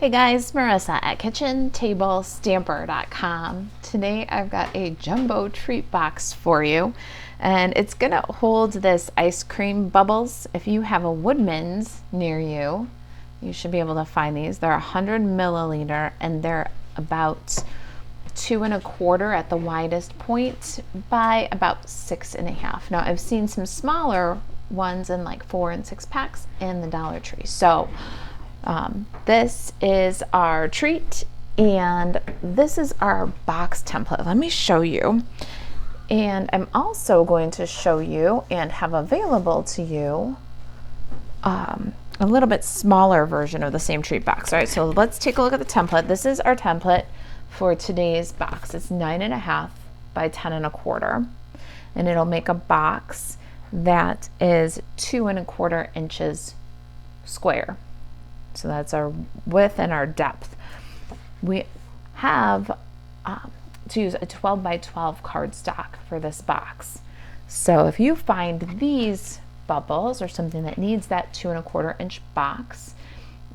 Hey guys, Marissa at KitchenTableStamper.com. Today I've got a jumbo treat box for you, and it's gonna hold this ice cream bubbles. If you have a Woodman's near you, you should be able to find these. They're 100 milliliter and they're about 2 1/4 at the widest point by about 6 1/2. Now I've seen some smaller ones in like 4 and 6 packs in the Dollar Tree. So this is our treat, and this is our box template. Let me show you. And I'm also going to show you and have available to you a little bit smaller version of the same treat box. All right, so let's take a look at the template. This is our template for today's box. It's 9 1/2 by 10 1/4, and it'll make a box that is 2 1/4 inches square. So that's our width and our depth. We have to use a 12 by 12 cardstock for this box. So if you find these bubbles or something that needs that 2 1/4 inch box,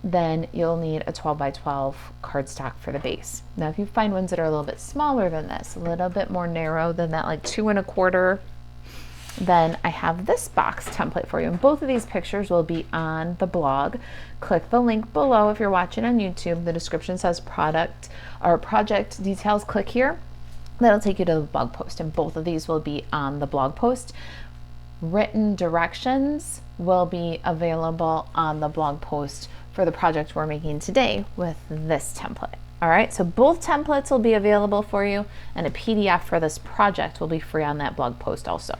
then you'll need a 12 by 12 cardstock for the base. Now if you find ones that are a little bit smaller than this, a little bit more narrow than that, like 2 1/4, then I have this box template for you. And both of these pictures will be on the blog. Click the link below if you're watching on YouTube. The description says product or project details. Click here. That'll take you to the blog post, and both of these will be on the blog post. Written directions will be available on the blog post for the project we're making today with this template. All right, so both templates will be available for you, and a PDF for this project will be free on that blog post also.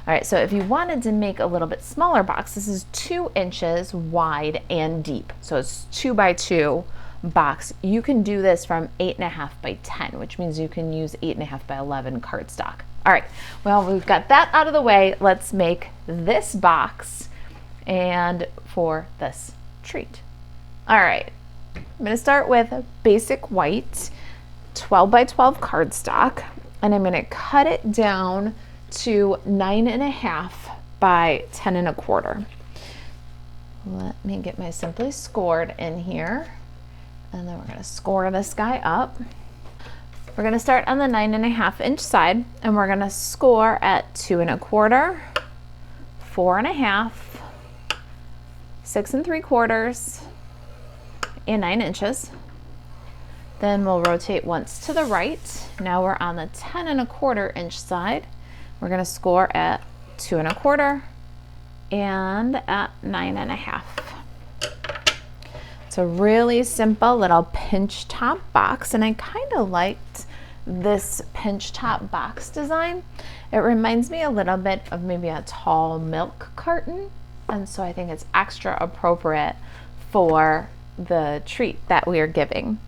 All right, so if you wanted to make a little bit smaller box, this is 2 inches wide and deep. So it's 2 by 2 box. You can do this from 8 1/2 by 10, which means you can use 8 1/2 by 11 cardstock. All right, well, we've got that out of the way. Let's make this box and for this treat. All right, I'm gonna start with basic white 12 by 12 cardstock, and I'm gonna cut it down to 9 1/2 by 10 1/4. Let me get my Simply Scored in here, and then we're going to score this guy up. We're going to start on the 9 1/2 inch side, and we're going to score at 2 1/4, 4 1/2, 6 3/4, and 9 inches. Then we'll rotate once to the right. Now we're on the 10 1/4 inch side. We're going to score at 2 1/4 and at 9 1/2. It's a really simple little pinch top box, and I kind of liked this pinch top box design. It reminds me a little bit of maybe a tall milk carton, and so I think it's extra appropriate for the treat that we are giving.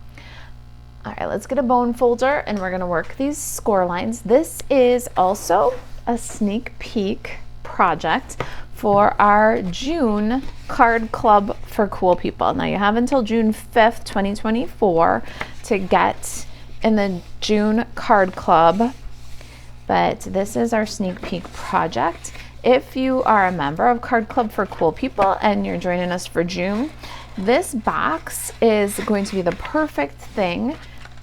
All right, let's get a bone folder, and we're gonna work these score lines. This is also a sneak peek project for our June card club for cool people. Now you have until June 5th, 2024 to get in the June card club, but this is our sneak peek project. If you are a member of Card Club for Cool People and you're joining us for June, this box is going to be the perfect thing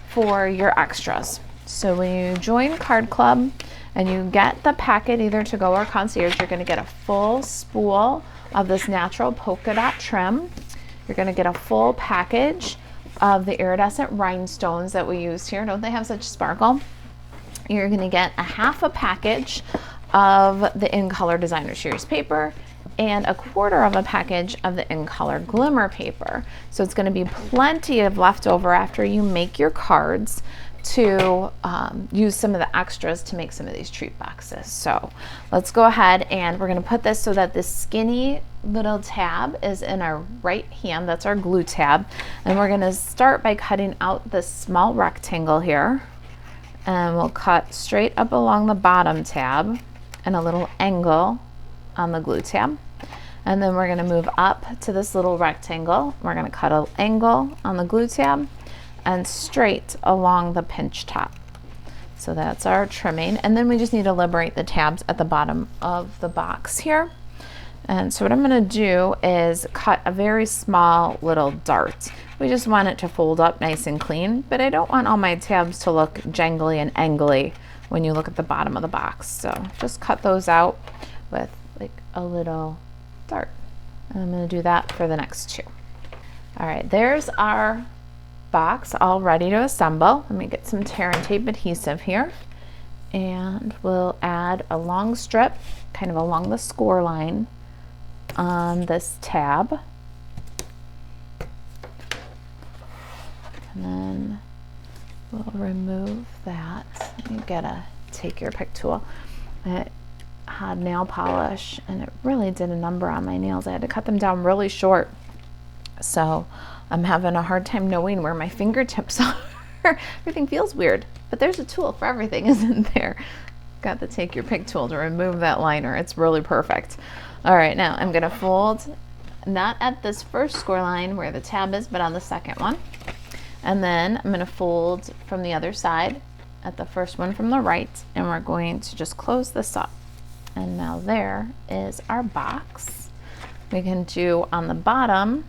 for your extras. So when you join Card Club and you get the packet either to go or concierge, you're going to get a full spool of this natural polka dot trim. You're going to get a full package of the iridescent rhinestones that we use here. Don't they have such sparkle? You're going to get a half a package of the In Color Designer Series paper and a 1/4 of a package of the In Color Glimmer paper. So it's going to be plenty of leftover after you make your cards to use some of the extras to make some of these treat boxes. So let's go ahead, and we're going to put this so that this skinny little tab is in our right hand. That's our glue tab, and we're going to start by cutting out this small rectangle here, and we'll cut straight up along the bottom tab and a little angle on the glue tab. And then we're going to move up to this little rectangle. We're going to cut an angle on the glue tab and straight along the pinch top. So that's our trimming. And then we just need to liberate the tabs at the bottom of the box here. And so what I'm going to do is cut a very small little dart. We just want it to fold up nice and clean, but I don't want all my tabs to look jangly and angly when you look at the bottom of the box. So just cut those out with like a little dart. And I'm going to do that for the next two. All right, there's our box all ready to assemble. Let me get some tear and tape adhesive here, and we'll add a long strip kind of along the score line on this tab, and then we'll remove that. Let me get a take your pick tool. I had nail polish and it really did a number on my nails. I had to cut them down really short, so I'm having a hard time knowing where my fingertips are. Everything feels weird, but there's a tool for everything, isn't there? Got the take your pick tool to remove that liner. It's really perfect. All right, now I'm gonna fold, not at this first score line where the tab is, but on the second one. And then I'm gonna fold from the other side at the first one from the right, and we're going to just close this up. And now there is our box. We can do on the bottom.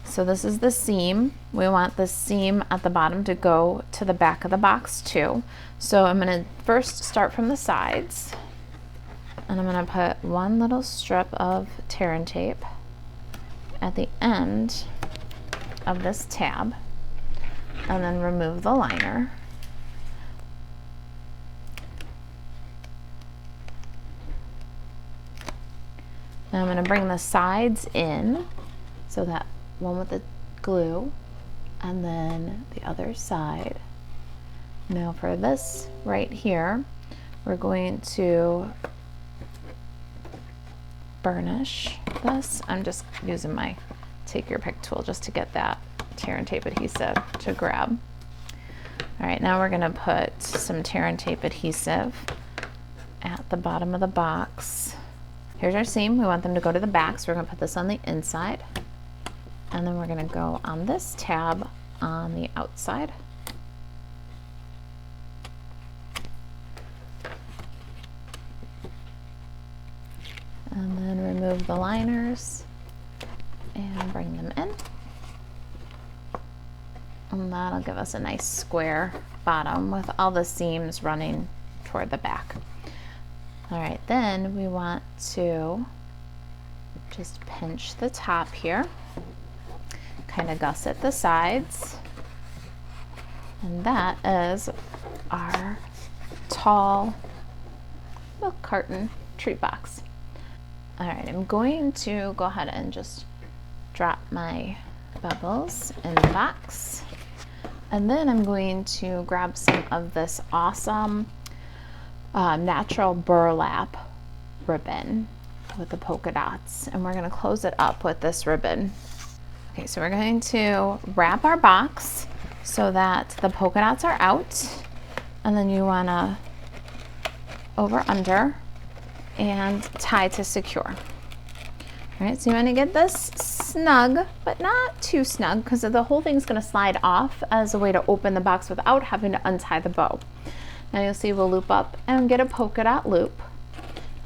So this is the seam. We want the seam at the bottom to go to the back of the box too. So I'm going to first start from the sides, and I'm going to put one little strip of tear and tape at the end of this tab, and then remove the liner. Now I'm going to bring the sides in, so that one with the glue and then the other side. Now for this right here, we're going to burnish this. I'm just using my take your pick tool just to get that tear and tape adhesive to grab. All right, now we're going to put some tear and tape adhesive at the bottom of the box. Here's our seam. We want them to go to the back, so we're going to put this on the inside. And then we're going to go on this tab on the outside. And then remove the liners and bring them in. And that'll give us a nice square bottom with all the seams running toward the back. All right, then we want to just pinch the top here, kind of gusset the sides, and that is our tall milk carton treat box. All right, I'm going to go ahead and just drop my bubbles in the box, and then I'm going to grab some of this awesome natural burlap ribbon with the polka dots, and we're going to close it up with this ribbon. Okay, so we're going to wrap our box so that the polka dots are out, and then you want to over under and tie to secure. All right, so you want to get this snug, but not too snug, because the whole thing's going to slide off as a way to open the box without having to untie the bow. Now you'll see we'll loop up and get a polka dot loop,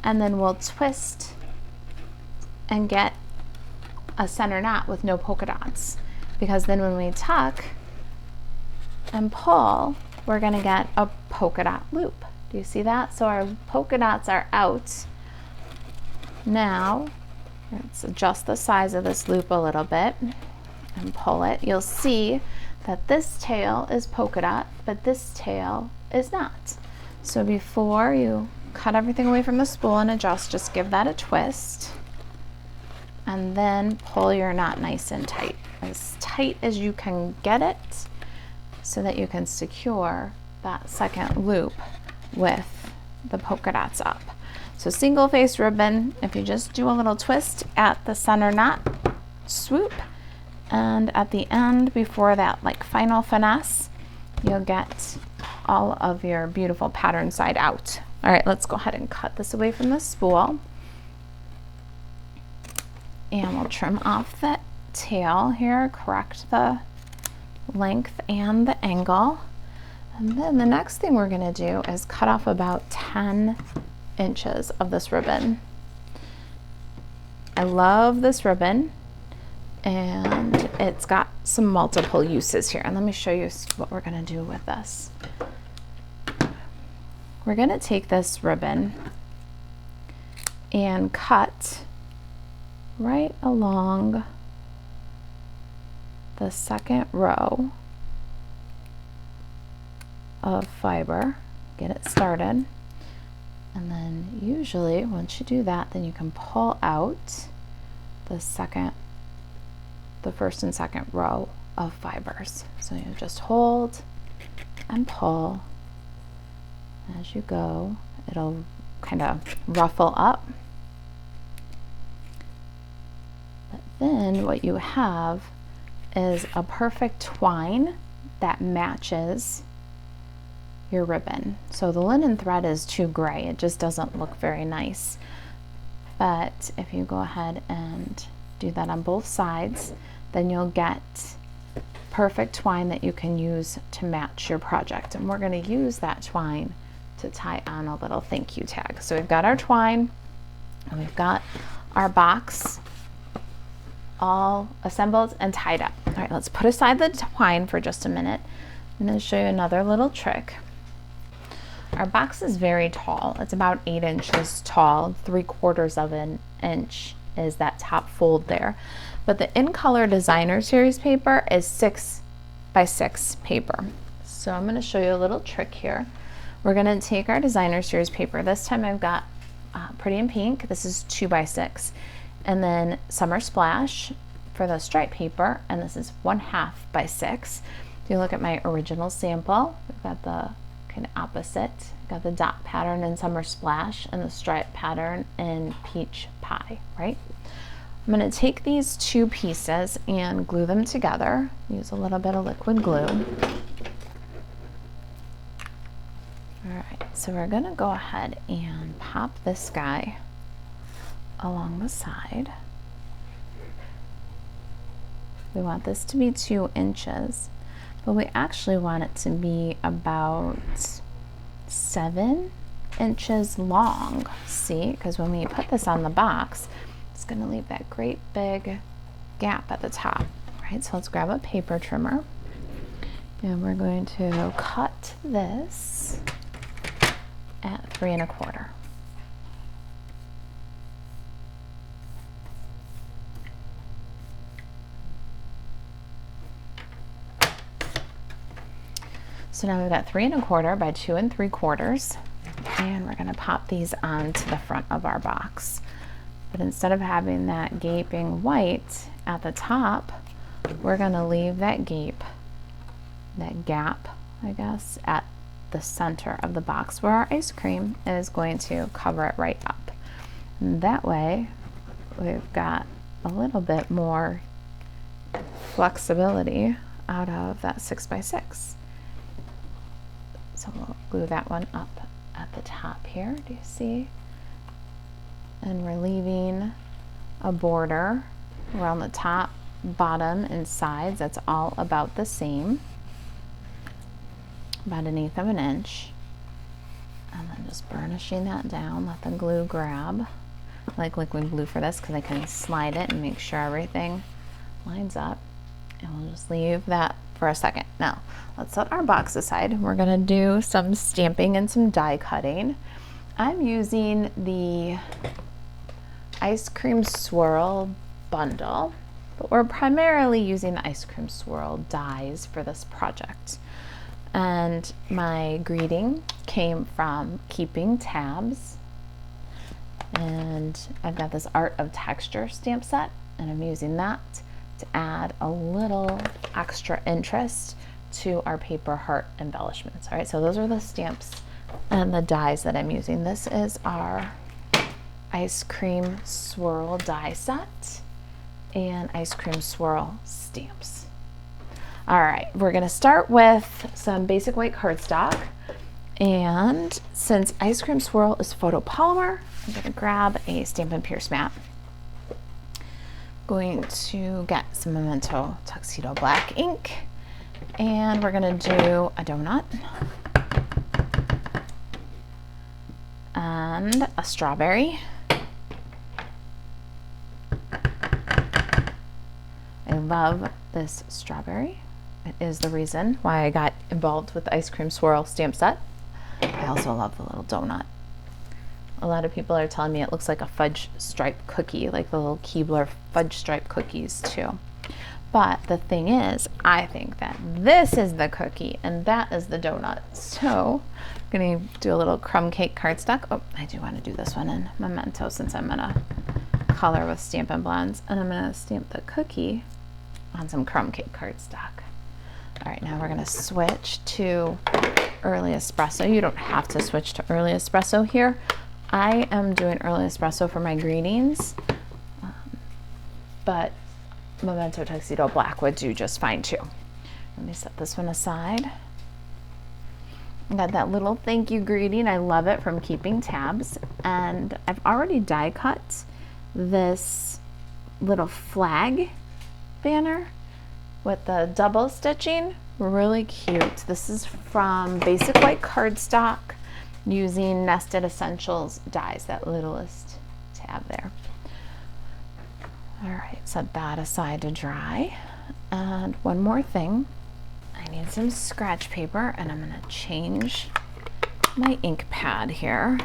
and then we'll twist and get a center knot with no polka dots, because then when we tuck and pull, we're going to get a polka dot loop. Do you see that? So our polka dots are out. Now let's adjust the size of this loop a little bit and pull it. You'll see that this tail is polka dot, but this tail is not. So before you cut everything away from the spool and adjust, just give that a twist, and then pull your knot nice and tight as you can get it, so that you can secure that second loop with the polka dots up. So single face ribbon, if you just do a little twist at the center knot, swoop, and at the end before that like final finesse, you'll get all of your beautiful pattern side out. All right, let's go ahead and cut this away from the spool, and we'll trim off the tail here, correct the length and the angle. And then the next thing we're going to do is cut off about 10 inches of this ribbon. I love this ribbon, and it's got some multiple uses here. And let me show you what we're gonna do with this. We're gonna take this ribbon and cut right along the second row of fiber, get it started, and then usually once you do that, then you can pull out the first and second row of fibers. So you just hold and pull as you go. It'll kind of ruffle up. But then what you have is a perfect twine that matches your ribbon. So the linen thread is too gray. It just doesn't look very nice. But if you go ahead and do that on both sides, then you'll get perfect twine that you can use to match your project. And we're going to use that twine to tie on a little thank you tag. So we've got our twine and we've got our box all assembled and tied up. All right, let's put aside the twine for just a minute. I'm going to show you another little trick. Our box is very tall. It's about 8 inches tall. 3/4 of an inch is that top fold there. But the In Color Designer Series paper is 6 by 6 paper. So I'm going to show you a little trick here. We're going to take our Designer Series paper. This time I've got Pretty in Pink. This is 2 by 6. And then Summer Splash for the stripe paper, and this is 1/2 by 6. If you look at my original sample, we've got the kind of opposite. Got the dot pattern in Summer Splash and the stripe pattern in Peach Pie, right? I'm going to take these two pieces and glue them together. Use a little bit of liquid glue. All right, so we're going to go ahead and pop this guy along the side. We want this to be 2 inches, but we actually want it to be about 7 inches long. See, because when we put this on the box, it's going to leave that great big gap at the top, right? So let's grab a paper trimmer and we're going to cut this at 3 1/4. So now we've got 3 1/4 by 2 3/4, and we're going to pop these onto the front of our box. But instead of having that gaping white at the top, we're going to leave that gap, I guess, at the center of the box where our ice cream is going to cover it right up. And that way, we've got a little bit more flexibility out of that 6 by 6. So we'll glue that one up at the top here. Do you see? And we're leaving a border around the top, bottom, and sides. That's all about the same. About 1/8 of an inch. And then just burnishing that down. Let the glue grab. I like liquid glue for this because I can slide it and make sure everything lines up. And we'll just leave that for a second. Now, let's set our box aside. We're going to do some stamping and some die cutting. I'm using the Ice Cream Swirl bundle, but we're primarily using the Ice Cream Swirl dies for this project. And my greeting came from Keeping Tabs. And I've got this Art of Texture stamp set, and I'm using that to add a little extra interest to our paper heart embellishments. All right, so those are the stamps and the dies that I'm using. This is our Ice Cream Swirl die set and Ice Cream Swirl stamps. All right, we're gonna start with some basic white cardstock. And since Ice Cream Swirl is photopolymer, I'm gonna grab a Stampin' Pierce mat. Going to get some Memento Tuxedo Black ink, and we're gonna do a donut and a strawberry, love this strawberry. It is the reason why I got involved with the ice cream swirl stamp set. I also love the little donut. A lot of people are telling me it looks like a fudge stripe cookie, like the little Keebler fudge stripe cookies too. But the thing is, I think that this is the cookie and that is the donut. So I'm gonna do a little crumb cake cardstock. Oh, I do want to do this one in Memento since I'm gonna color with Stampin' Blends, and I'm gonna stamp the cookie on some crumb cake cardstock. All right, now we're gonna switch to early espresso. You don't have to switch to early espresso here. I am doing early espresso for my greetings, but Memento Tuxedo Black would do just fine too. Let me set this one aside. I got that little thank you greeting. I love it, from Keeping Tabs. And I've already die cut this little flag banner with the double stitching. Really cute. This is from Basic White Cardstock using Nested Essentials dies, that littlest tab there. All right, set that aside to dry. And one more thing, I need some scratch paper, and I'm gonna change my ink pad here.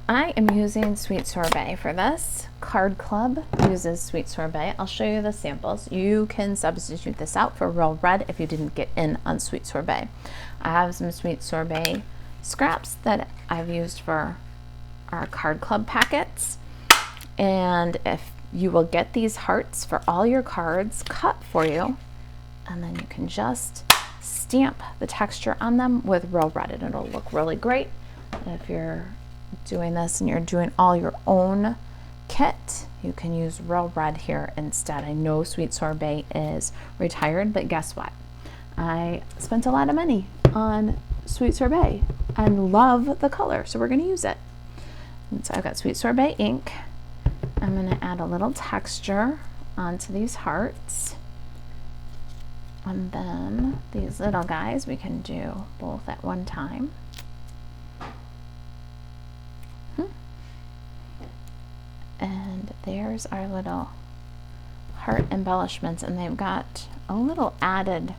I am using Sweet Sorbet for this. Card Club uses Sweet Sorbet. I'll show you the samples. You can substitute this out for Real Red if you didn't get in on Sweet Sorbet. I have some Sweet Sorbet scraps that I've used for our Card Club packets. And if you will get these hearts for all your cards cut for you, and then you can just stamp the texture on them with Real Red, and it'll look really great. If you're doing this and you're doing all your own kit, you can use Real Red here instead. I know Sweet Sorbet is retired, but guess what? I spent a lot of money on Sweet Sorbet and love the color, so we're going to use it. And so I've got Sweet Sorbet ink. I'm going to add a little texture onto these hearts, and then these little guys we can do both at one time. And there's our little heart embellishments, and they've got a little added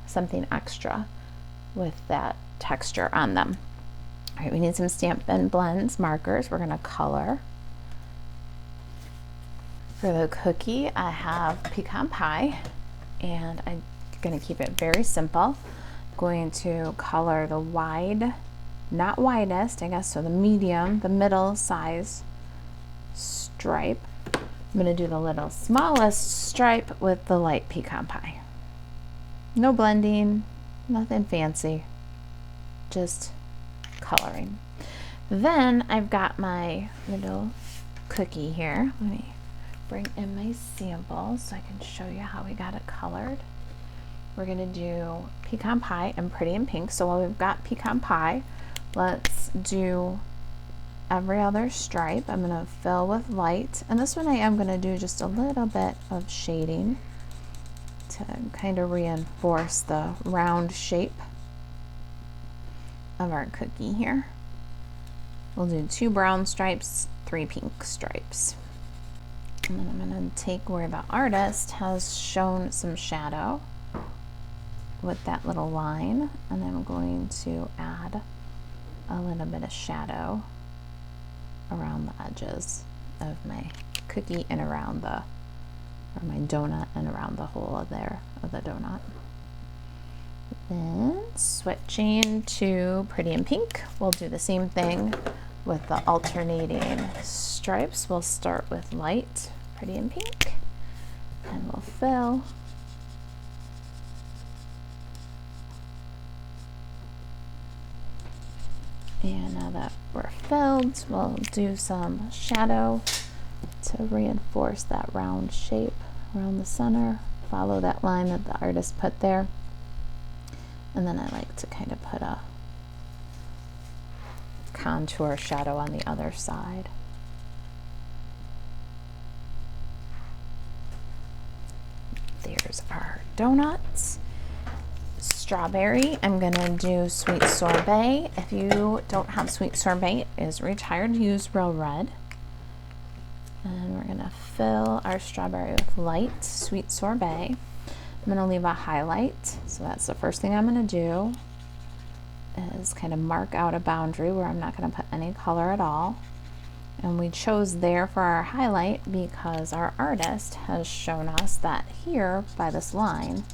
something extra with that texture on them. All right, we need some Stampin' Blends markers. We're gonna color. For the cookie, I have pecan pie, and I'm gonna keep it very simple. I'm going to color the wide, not widest, I guess, so the medium, the middle size stripe. I'm going to do the little smallest stripe with the light pecan pie. No blending, nothing fancy, just coloring. Then I've got my little cookie here. Let me bring in my samples so I can show you how we got it colored. We're going to do pecan pie and Pretty in Pink. So while we've got pecan pie, let's do every other stripe. I'm going to fill with light, and this one I am going to do just a little bit of shading to kind of reinforce the round shape of our cookie here. We'll do 2 brown stripes, 3 pink stripes. And then I'm going to take where the artist has shown some shadow with that little line, and I'm going to add a little bit of shadow around the edges of my cookie and around the, or my donut, and around the hole of there of the donut. Then switching to Pretty in Pink, we'll do the same thing with the alternating stripes. We'll start with light Pretty in Pink, and we'll fill. And now that we're filled, we'll do some shadow to reinforce that round shape around the center. Follow that line that the artist put there. And then I like to kind of put a contour shadow on the other side. There's our donuts. Strawberry, I'm gonna do Sweet Sorbet. If you don't have Sweet Sorbet, it is retired, use Real Red. And we're gonna gonna fill our strawberry with light sweet sorbet. I'm gonna leave a highlight. So that's the first thing I'm gonna do, is kind of mark out a boundary where I'm not gonna put any color at all. And we chose there for our highlight because our artist has shown us that here by this line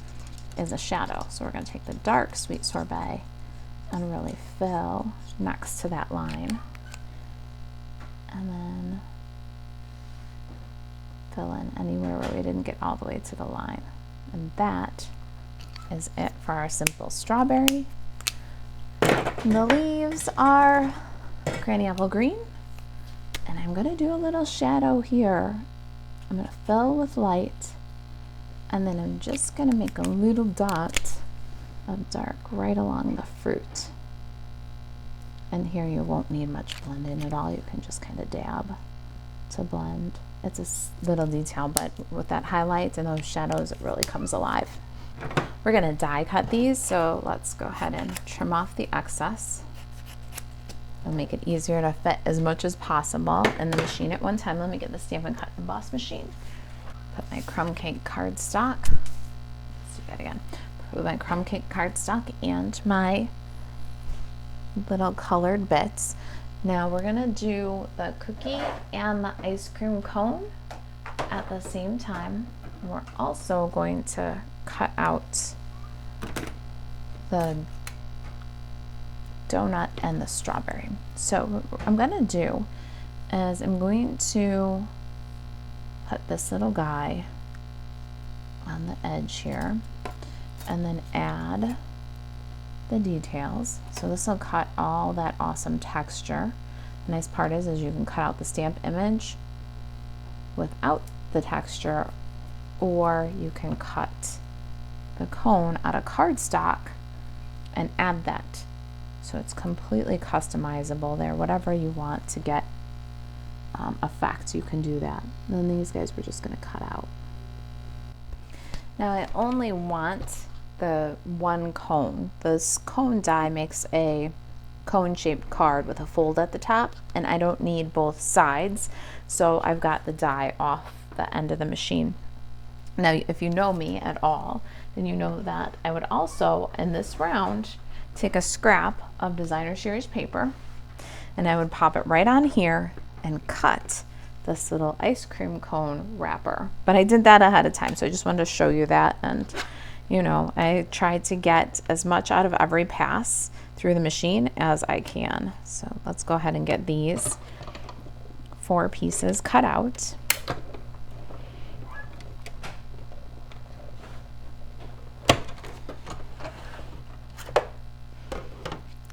is a shadow. So we're gonna take the dark sweet sorbet and really fill next to that line. And then fill in anywhere where we didn't get all the way to the line. And that is it for our simple strawberry. And the leaves are granny apple green. And I'm gonna do a little shadow here. I'm gonna fill with light, and then I'm just gonna make a little dot of dark right along the fruit. And here you won't need much blend in at all. You can just kind of dab to blend. It's a little detail, but with that highlight and those shadows, it really comes alive. We're gonna die cut these, so let's go ahead and trim off the excess. It'll make it easier to fit as much as possible in the machine at one time. Let me get the Stampin' Cut and Emboss machine. Put my crumb cake cardstock. Let's do that again. Put my crumb cake cardstock and my little colored bits. Now we're gonna do the cookie and the ice cream cone at the same time. We're also going to cut out the donut and the strawberry. So what I'm gonna do is I'm going to put this little guy on the edge here and then add the details. So this will cut all that awesome texture. The nice part is you can cut out the stamp image without the texture, or you can cut the cone out of cardstock and add that. So it's completely customizable there. Whatever you want to get effects, you can do that. And then these guys we're just gonna cut out. Now I only want the one cone. This cone die makes a cone-shaped card with a fold at the top, and I don't need both sides, so I've got the die off the end of the machine. Now if you know me at all, then you know that I would also, in this round, take a scrap of designer series paper and I would pop it right on here and cut this little ice cream cone wrapper. But I did that ahead of time, so I just wanted to show you that. And you know, I tried to get as much out of every pass through the machine as I can. So let's go ahead and get these 4 pieces cut out.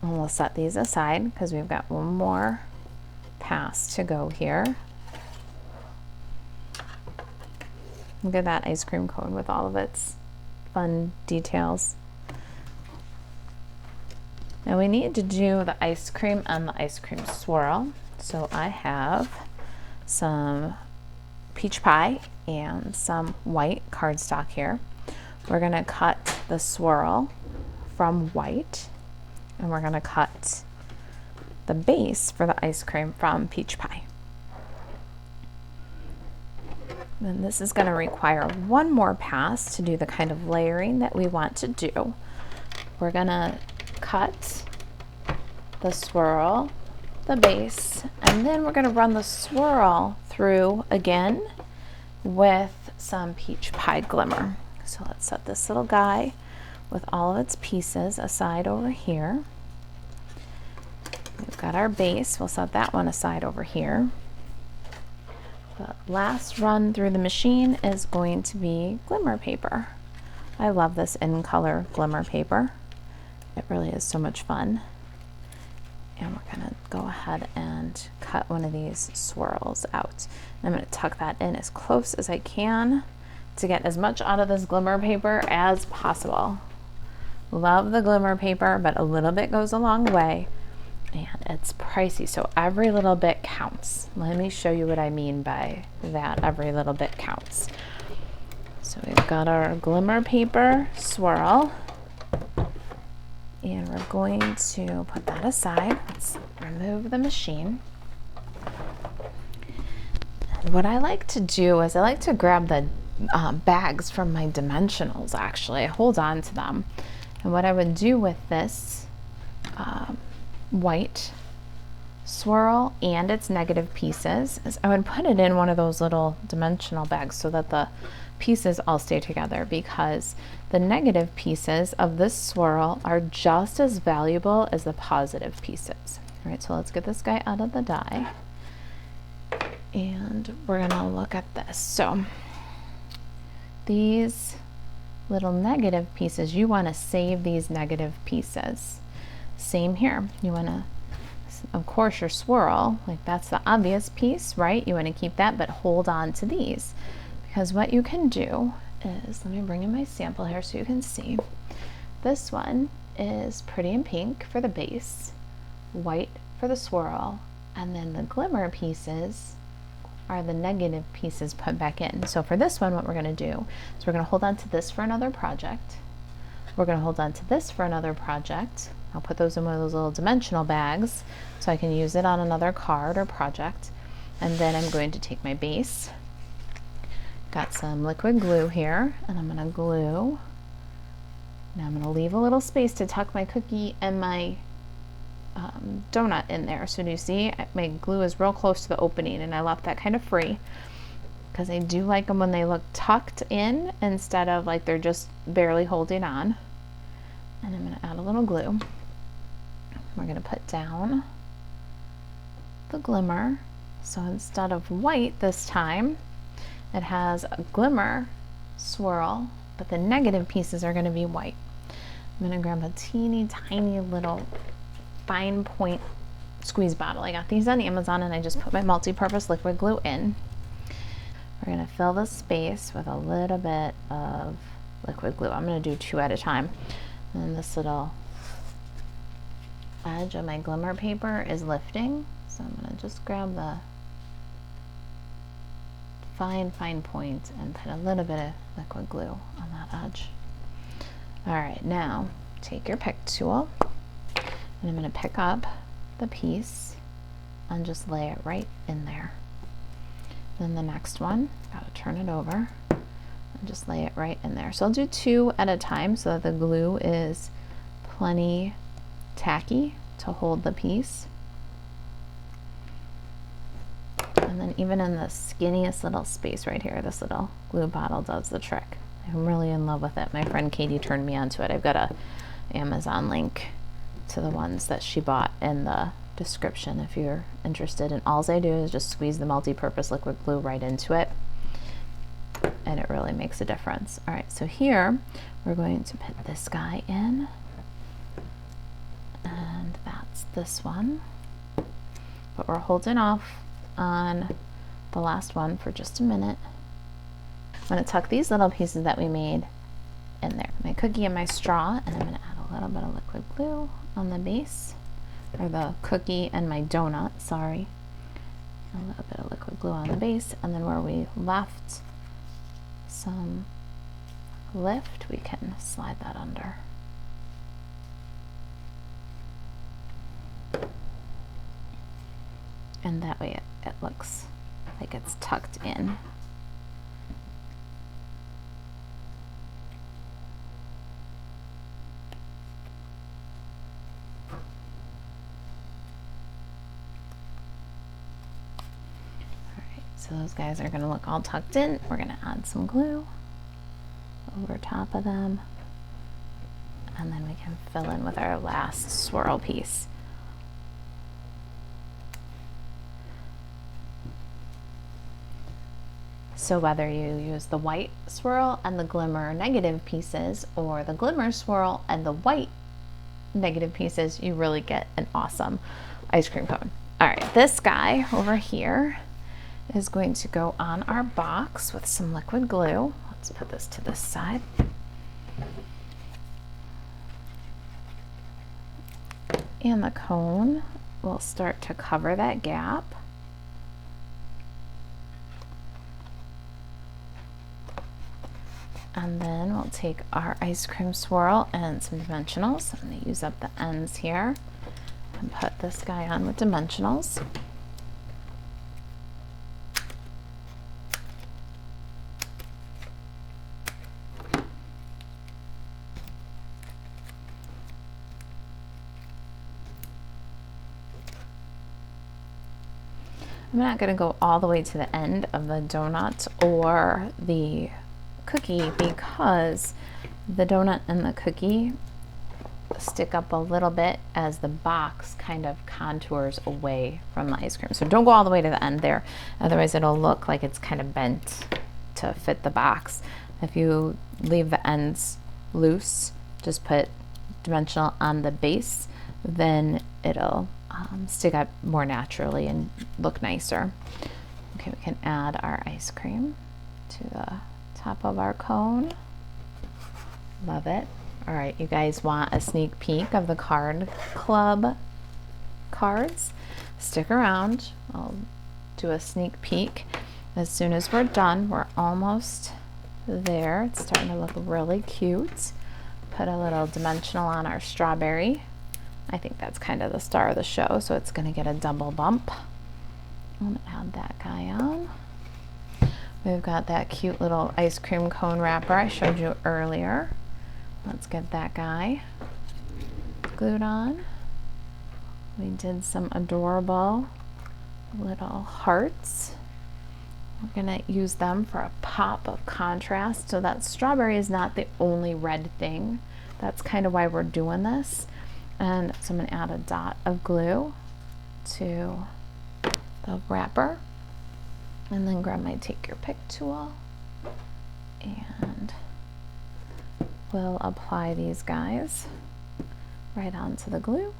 And we'll set these aside because we've got one more pass to go here. Look at that ice cream cone with all of its fun details. Now we need to do the ice cream and the ice cream swirl. So I have some peach pie and some white cardstock here. We're gonna cut the swirl from white, and we're gonna cut the base for the ice cream from peach pie. And this is gonna require one more pass to do the kind of layering that we want to do. We're gonna cut the swirl, the base, and then we're gonna run the swirl through again with some peach pie glimmer. So let's set this little guy with all of its pieces aside over here. We've got our base, we'll set that one aside over here. The last run through the machine is going to be glimmer paper. I love this in color glimmer paper. It really is so much fun. And we're gonna go ahead and cut one of these swirls out. And I'm gonna tuck that in as close as I can to get as much out of this glimmer paper as possible. Love the glimmer paper, but a little bit goes a long way. And it's pricey, so every little bit counts. Let me show you what I mean by that. Every little bit counts. So we've got our glimmer paper swirl, and we're going to put that aside. Let's remove the machine. What I like to do is I like to grab the bags from my dimensionals. Actually, I hold on to them, and what I would do with this white swirl and its negative pieces is I would put it in one of those little dimensional bags so that the pieces all stay together, because the negative pieces of this swirl are just as valuable as the positive pieces. All right, so let's get this guy out of the die and we're gonna look at this. So these little negative pieces, you want to save these negative pieces. Same here, you want to, of course, your swirl, like that's the obvious piece, right? You want to keep that, but hold on to these, because what you can do is, let me bring in my sample here so you can see. This one is pretty in pink for the base, white for the swirl, and then the glimmer pieces are the negative pieces put back in. So for this one, what we're going to do is we're going to hold on to this for another project. We're going to hold on to this for another project. I'll put those in one of those little dimensional bags so I can use it on another card or project. And then I'm going to take my base, got some liquid glue here, and I'm going to glue. Now I'm going to leave a little space to tuck my cookie and my donut in there. So do you see my glue is real close to the opening, and I left that kind of free because I do like them when they look tucked in instead of like they're just barely holding on. And I'm going to add a little glue. We're going to put down the glimmer. So instead of white this time, it has a glimmer swirl, but the negative pieces are going to be white. I'm going to grab a teeny tiny little fine point squeeze bottle. I got these on Amazon, and I just put my multi-purpose liquid glue in. We're going to fill the space with a little bit of liquid glue. I'm going to do 2 at a time. And this little edge of my glimmer paper is lifting, so I'm going to just grab the fine point and put a little bit of liquid glue on that edge. All right, now take your pick tool, and I'm going to pick up the piece and just lay it right in there. Then the next one, got to turn it over and just lay it right in there. So I'll do 2 at a time so that the glue is plenty tacky to hold the piece. And then even in the skinniest little space right here, this little glue bottle does the trick. I'm really in love with it. My friend Katie turned me onto it. I've got a Amazon link to the ones that she bought in the description if you're interested. And all I do is just squeeze the multi-purpose liquid glue right into it, and it really makes a difference. All right, so here we're going to put this guy in, and that's this one, but we're holding off on the last one for just a minute. I'm going to tuck these little pieces that we made in there, my cookie and my straw, and I'm going to add a little bit of liquid glue on the base, or the cookie and my donut, sorry. A little bit of liquid glue on the base, and then where we left some lift, we can slide that under. And that way it looks like it's tucked in. So those guys are going to look all tucked in. We're going to add some glue over top of them, and then we can fill in with our last swirl piece. So whether you use the white swirl and the glimmer negative pieces, or the glimmer swirl and the white negative pieces, you really get an awesome ice cream cone. All right, this guy over here is going to go on our box with some liquid glue. Let's put this to this side. And the cone will start to cover that gap. And then we'll take our ice cream swirl and some dimensionals. I'm going to use up the ends here and put this guy on with dimensionals. I'm not going to go all the way to the end of the donut or the cookie because the donut and the cookie stick up a little bit as the box kind of contours away from the ice cream. So don't go all the way to the end there, otherwise it'll look like it's kind of bent to fit the box. If you leave the ends loose, just put dimensional on the base, then it'll stick up more naturally and look nicer. Okay, we can add our ice cream to the top of our cone. Love it. All right, you guys want a sneak peek of the card club cards? Stick around. I'll do a sneak peek as soon as we're done. We're almost there. It's starting to look really cute. Put a little dimensional on our strawberry. I think that's kind of the star of the show, so it's going to get a double bump. I'm going to add that guy on. We've got that cute little ice cream cone wrapper I showed you earlier. Let's get that guy glued on. We did some adorable little hearts. We're going to use them for a pop of contrast, so that strawberry is not the only red thing. That's kind of why we're doing this. And so I'm going to add a dot of glue to the wrapper, and then grab my take your pick tool, and we'll apply these guys right onto the glue.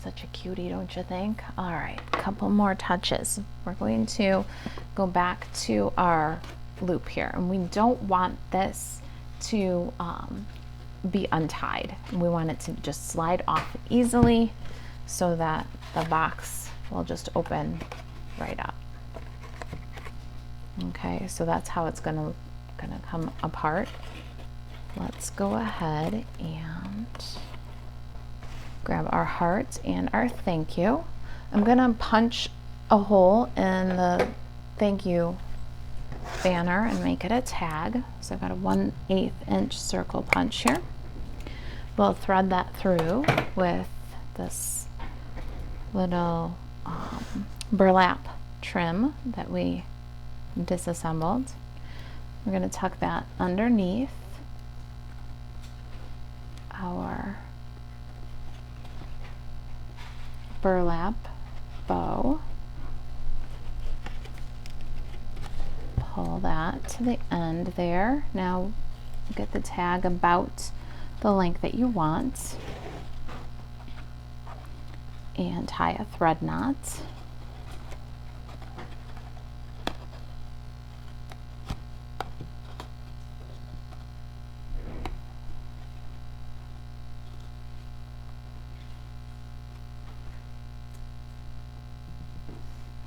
Such a cutie, don't you think? All right, a couple more touches. We're going to go back to our loop here, and we don't want this to be untied. We want it to just slide off easily so that the box will just open right up. Okay, so that's how it's gonna come apart. Let's go ahead and grab our heart and our thank you. I'm gonna punch a hole in the thank you banner and make it a tag. So I've got a 1/8 inch circle punch here. We'll thread that through with this little burlap trim that we disassembled. We're gonna tuck that underneath our burlap bow. Pull that to the end there. Now get the tag about the length that you want and tie a thread knot.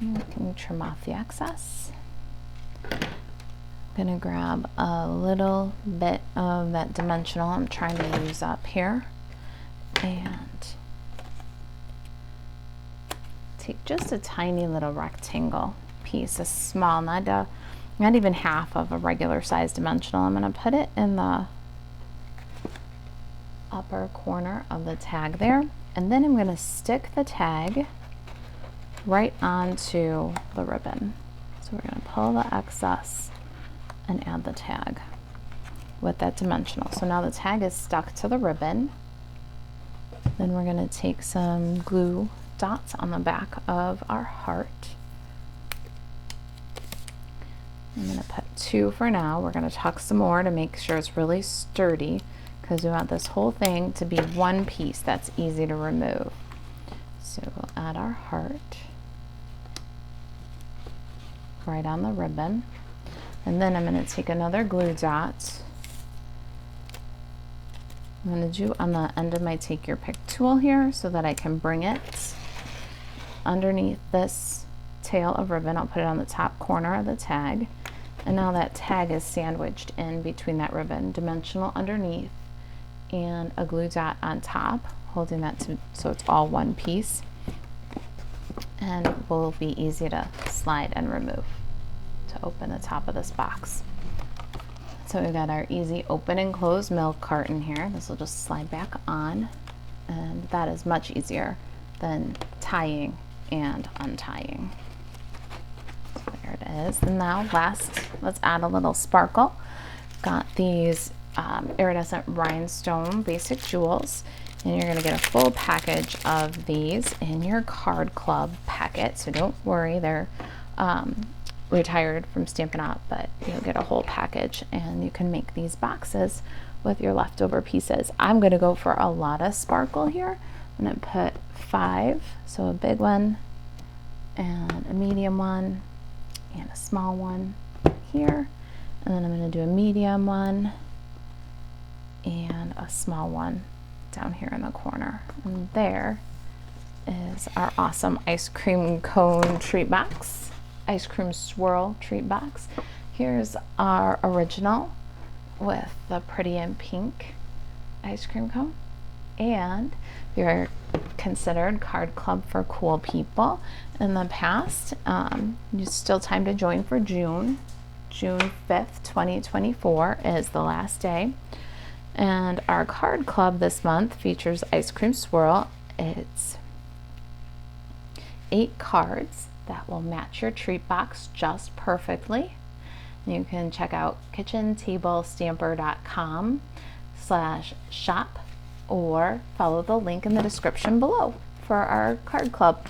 You can trim off the excess. I'm gonna grab a little bit of that dimensional I'm trying to use up here and take just a tiny little rectangle piece, a small, not even half of a regular size dimensional. I'm gonna put it in the upper corner of the tag there, and then I'm gonna stick the tag right onto the ribbon. So we're going to pull the excess and add the tag with that dimensional. So now the tag is stuck to the ribbon. Then we're going to take some glue dots on the back of our heart. I'm going to put 2 for now. We're going to tuck some more to make sure it's really sturdy, because we want this whole thing to be one piece that's easy to remove. So we'll add our heart right on the ribbon, and then I'm going to take another glue dot. I'm going to do on the end of my take your pick tool here so that I can bring it underneath this tail of ribbon. I'll put it on the top corner of the tag, and now that tag is sandwiched in between that ribbon, dimensional underneath and a glue dot on top, holding that so it's all one piece, and it will be easy to slide and remove to open the top of this box. So we've got our easy open and close milk carton here. This will just slide back on, and that is much easier than tying and untying. So there it is. And now last, let's add a little sparkle. Got these iridescent rhinestone basic jewels, and you're going to get a full package of these in your card club packet, so don't worry, they're retired from Stampin' Up, but you'll get a whole package and you can make these boxes with your leftover pieces. I'm going to go for a lot of sparkle here. I'm going to put 5, so a big one and a medium one and a small one here, and then I'm going to do a medium one and a small one down here in the corner. And there is our awesome ice cream cone treat box, ice cream swirl treat box. Here's our original with the pretty and pink ice cream cone. And if you're considered card club for cool people in the past, there's still time to join for June 5th, 2024 is the last day. And our card club this month features Ice Cream Swirl. It's 8 cards that will match your treat box just perfectly. You can check out kitchentablestamper.com/shop or follow the link in the description below for our card club.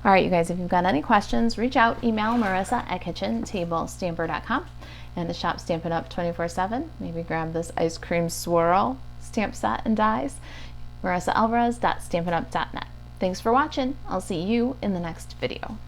All right, you guys, if you've got any questions, reach out, email Marisa at kitchentablestamper.com, and to shop Stampin' Up 24/7, maybe grab this ice cream swirl stamp set and dies. Marisa Alvarez.stampinup.net. Thanks for watching. I'll see you in the next video.